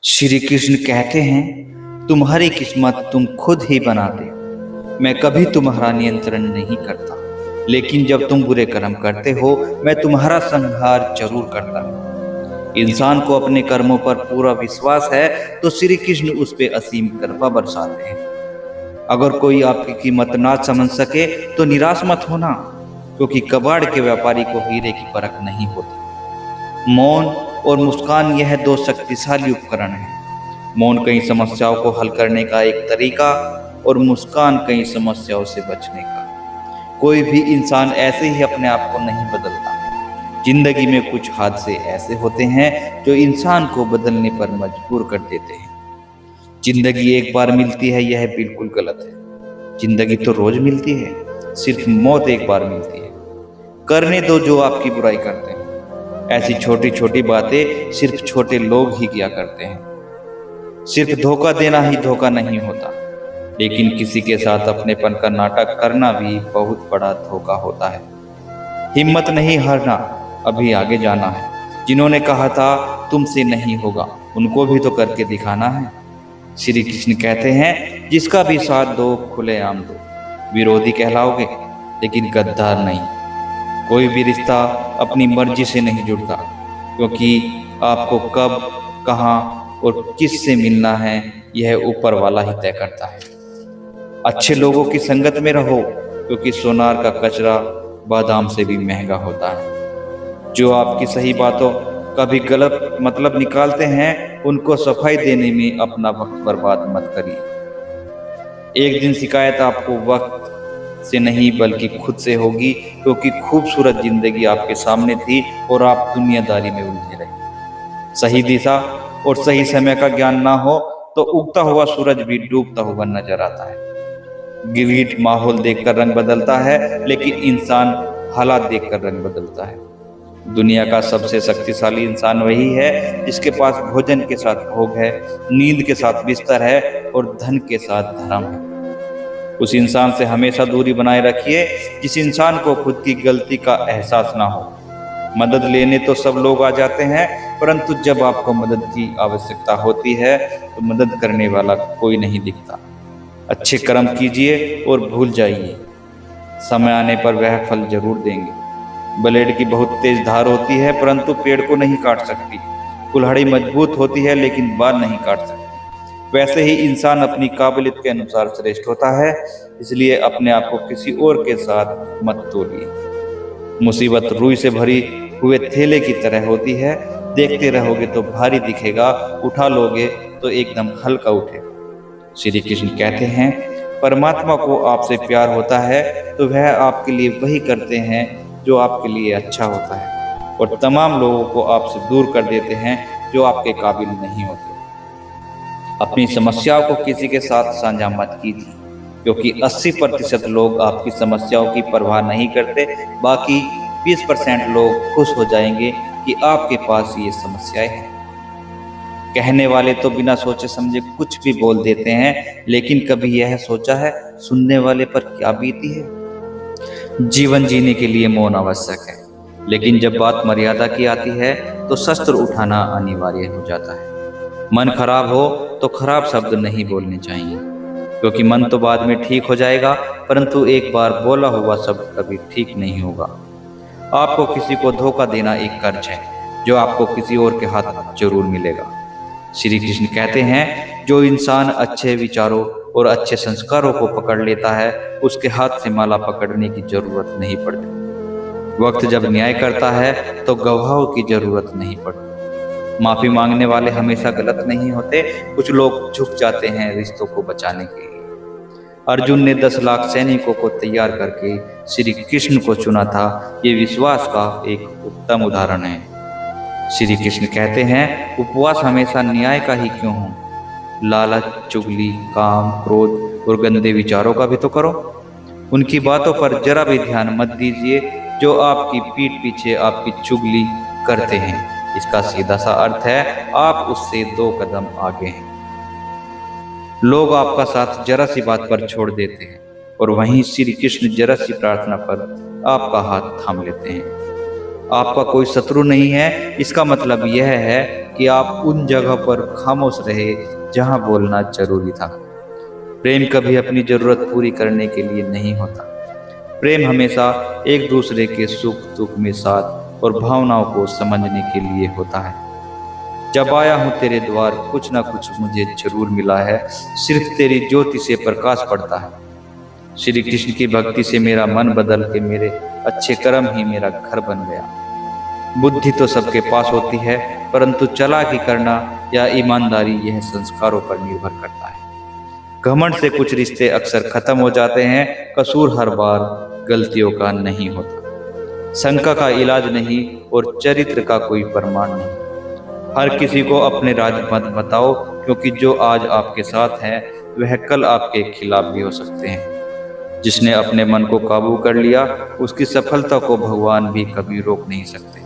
श्री कृष्ण कहते हैं, तुम्हारी किस्मत तुम खुद ही बनाते हो। मैं कभी तुम्हारा नियंत्रण नहीं करता, लेकिन जब तुम बुरे कर्म करते हो मैं तुम्हारा संहार जरूर करता हूँ। इंसान को अपने कर्मों पर पूरा विश्वास है तो श्री कृष्ण उस पे असीम कृपा बरसाते हैं। अगर कोई आपकी कीमत ना समझ सके तो निराश मत होना, क्योंकि कबाड़ के व्यापारी को हीरे की परख नहीं होती। मौन और मुस्कान यह दो शक्तिशाली उपकरण हैं। मौन कई समस्याओं को हल करने का एक तरीका और मुस्कान कई समस्याओं से बचने का। कोई भी इंसान ऐसे ही अपने आप को नहीं बदलता। जिंदगी में कुछ हादसे ऐसे होते हैं जो इंसान को बदलने पर मजबूर कर देते हैं। जिंदगी एक बार मिलती है, यह बिल्कुल गलत है। जिंदगी तो रोज मिलती है, सिर्फ मौत एक बार मिलती है। करने दो जो आपकी बुराई करते हैं। ऐसी छोटी छोटी बातें सिर्फ छोटे लोग ही किया करते हैं। सिर्फ धोखा देना ही धोखा नहीं होता, लेकिन किसी के साथ अपनेपन का नाटक करना भी बहुत बड़ा धोखा होता है। हिम्मत नहीं हारना, अभी आगे जाना है। जिन्होंने कहा था तुमसे नहीं होगा, उनको भी तो करके दिखाना है। श्री कृष्ण कहते हैं, जिसका भी साथ दो खुलेआम दो। विरोधी कहलाओगे लेकिन गद्दार नहीं। कोई भी रिश्ता अपनी मर्जी से नहीं जुड़ता, क्योंकि आपको कब, कहाँ और किस से मिलना है यह ऊपर वाला ही तय करता है। अच्छे लोगों की संगत में रहो, क्योंकि सोनार का कचरा बादाम से भी महंगा होता है। जो आपकी सही बातों का भी गलत मतलब निकालते हैं, उनको सफाई देने में अपना वक्त बर्बाद मत करिए। एक दिन शिकायत आपको वक्त से नहीं बल्कि खुद से होगी, क्योंकि खूबसूरत जिंदगी आपके सामने थी और आप दुनियादारी में उलझे रहे। सही दिशा और सही समय का ज्ञान ना हो तो उगता हुआ सूरज भी डूबता हुआ नजर आता है। गिरगिट माहौल देखकर रंग बदलता है, लेकिन इंसान हालात देखकर रंग बदलता है। दुनिया का सबसे शक्तिशाली इंसान वही है जिसके पास भोजन के साथ भोग है, नींद के साथ बिस्तर है और धन के साथ धर्म है। उस इंसान से हमेशा दूरी बनाए रखिए जिस इंसान को खुद की गलती का एहसास ना हो। मदद लेने तो सब लोग आ जाते हैं, परंतु जब आपको मदद की आवश्यकता होती है तो मदद करने वाला कोई नहीं दिखता। अच्छे कर्म कीजिए और भूल जाइए, समय आने पर वह फल जरूर देंगे। ब्लेड की बहुत तेज धार होती है, परंतु पेड़ को नहीं काट सकती। कुल्हाड़ी मजबूत होती है, लेकिन बाल नहीं काट सकती। वैसे ही इंसान अपनी काबिलियत के अनुसार श्रेष्ठ होता है, इसलिए अपने आप को किसी और के साथ मत तोलिए। मुसीबत रुई से भरी हुए थैले की तरह होती है, देखते रहोगे तो भारी दिखेगा, उठा लोगे तो एकदम हल्का उठेगा। श्री कृष्ण कहते हैं, परमात्मा को आपसे प्यार होता है तो वह आपके लिए वही करते हैं जो आपके लिए अच्छा होता है, और तमाम लोगों को आपसे दूर कर देते हैं जो आपके काबिल नहीं होते। अपनी समस्याओं को किसी के साथ साझा मत कीजिए, क्योंकि 80% लोग आपकी समस्याओं की परवाह नहीं करते। बाकी 20% लोग खुश हो जाएंगे कि आपके पास ये समस्याएं हैं। कहने वाले तो बिना सोचे समझे कुछ भी बोल देते हैं, लेकिन कभी यह सोचा है सुनने वाले पर क्या बीती है। जीवन जीने के लिए मौन आवश्यक है, लेकिन जब बात मर्यादा की आती है तो शस्त्र उठाना अनिवार्य हो जाता है। मन खराब हो तो खराब शब्द नहीं बोलने चाहिए, क्योंकि मन तो बाद में ठीक हो जाएगा, परंतु एक बार बोला हुआ शब्द कभी ठीक नहीं होगा। आपको किसी को धोखा देना एक कर्ज है, जो आपको किसी और के हाथ जरूर मिलेगा। श्री कृष्ण कहते हैं, जो इंसान अच्छे विचारों और अच्छे संस्कारों को पकड़ लेता है, उसके हाथ से माला पकड़ने की जरूरत नहीं पड़ती। वक्त जब न्याय करता है तो गवाहों की जरूरत नहीं पड़ती। माफी मांगने वाले हमेशा गलत नहीं होते, कुछ लोग झुक जाते हैं रिश्तों को बचाने के लिए। अर्जुन ने 10 लाख सैनिकों को तैयार करके श्री कृष्ण को चुना था, ये विश्वास का एक उत्तम उदाहरण है। श्री कृष्ण कहते हैं, उपवास हमेशा न्याय का ही क्यों हो। लालच, चुगली, काम, क्रोध और गंदे विचारों का भी तो करो। उनकी बातों पर जरा भी ध्यान मत दीजिए जो आपकी पीठ पीछे आपकी चुगली करते हैं। इसका सीधा सा अर्थ है, आप उससे 2 कदम आगे हैं। लोग आपका साथ जरा सी बात पर छोड़ देते हैं, और वहीं श्री कृष्ण जरा सी प्रार्थना पर आपका हाथ थाम लेते हैं। आपका कोई शत्रु नहीं है, इसका मतलब यह है कि आप उन जगह पर खामोश रहे जहां बोलना जरूरी था। प्रेम कभी अपनी जरूरत पूरी करने के लिए नहीं होता। प्रेम हमेशा एक दूसरे के सुख दुख में साथ और भावनाओं को समझने के लिए होता है। जब आया हूँ तेरे द्वार, कुछ ना कुछ मुझे जरूर मिला है, सिर्फ तेरी ज्योति से प्रकाश पड़ता है। श्री कृष्ण की भक्ति से मेरा मन बदल के मेरे अच्छे कर्म ही मेरा घर बन गया। बुद्धि तो सबके पास होती है, परंतु चालाकी करना या ईमानदारी यह संस्कारों पर निर्भर करता है। घमंड से कुछ रिश्ते अक्सर खत्म हो जाते हैं, कसूर हर बार गलतियों का नहीं होता। शंका का इलाज नहीं और चरित्र का कोई प्रमाण नहीं। हर किसी को अपने राज मत बताओ, क्योंकि जो आज आपके साथ है वह कल आपके खिलाफ भी हो सकते हैं। जिसने अपने मन को काबू कर लिया, उसकी सफलता को भगवान भी कभी रोक नहीं सकते।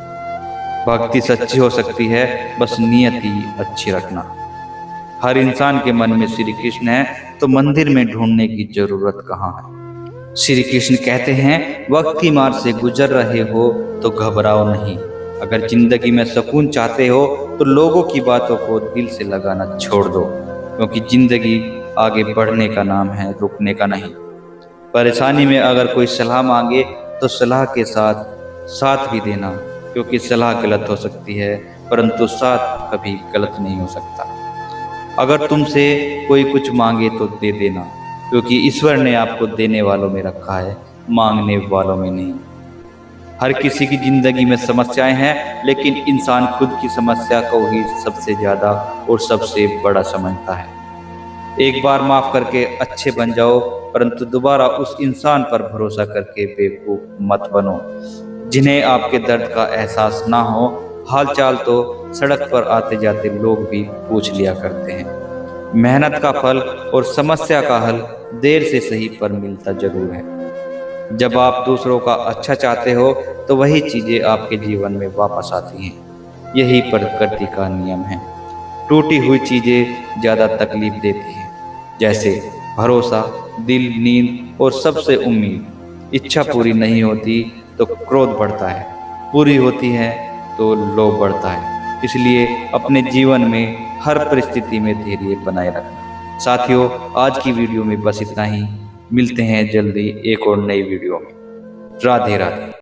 भक्ति सच्ची हो सकती है, बस नियत ही अच्छी रखना। हर इंसान के मन में श्री कृष्ण है, तो मंदिर में ढूंढने की जरूरत कहाँ है। श्री कृष्ण कहते हैं, वक्त की मार से गुजर रहे हो तो घबराओ नहीं। अगर जिंदगी में सुकून चाहते हो तो लोगों की बातों को दिल से लगाना छोड़ दो, क्योंकि जिंदगी आगे बढ़ने का नाम है, रुकने का नहीं। परेशानी में अगर कोई सलाह मांगे तो सलाह के साथ साथ भी देना, क्योंकि सलाह गलत हो सकती है परंतु साथ कभी गलत नहीं हो सकता। अगर तुमसे कोई कुछ मांगे तो दे देना, क्योंकि ईश्वर ने आपको देने वालों में रखा है, मांगने वालों में नहीं। हर किसी की जिंदगी में समस्याएं हैं, लेकिन इंसान खुद की समस्या को ही सबसे ज्यादा और सबसे बड़ा समझता है। एक बार माफ करके अच्छे बन जाओ, परंतु दोबारा उस इंसान पर भरोसा करके बेवकूफ मत बनो। जिन्हें आपके दर्द का एहसास ना हो, हालचाल तो सड़क पर आते जाते लोग भी पूछ लिया करते हैं। मेहनत का फल और समस्या का हल देर से सही पर मिलता जरूर है। जब आप दूसरों का अच्छा चाहते हो तो वही चीजें आपके जीवन में वापस आती हैं। यही प्रकृति का नियम है। टूटी हुई चीजें ज्यादा तकलीफ देती हैं, जैसे भरोसा, दिल, नींद और सबसे उम्मीद। इच्छा पूरी नहीं होती तो क्रोध बढ़ता है, पूरी होती है तो लोभ बढ़ता है। इसलिए अपने जीवन में हर परिस्थिति में धैर्य बनाए रखना। साथियों, आज की वीडियो में बस इतना ही। मिलते हैं जल्दी एक और नई वीडियो में। राधे राधे।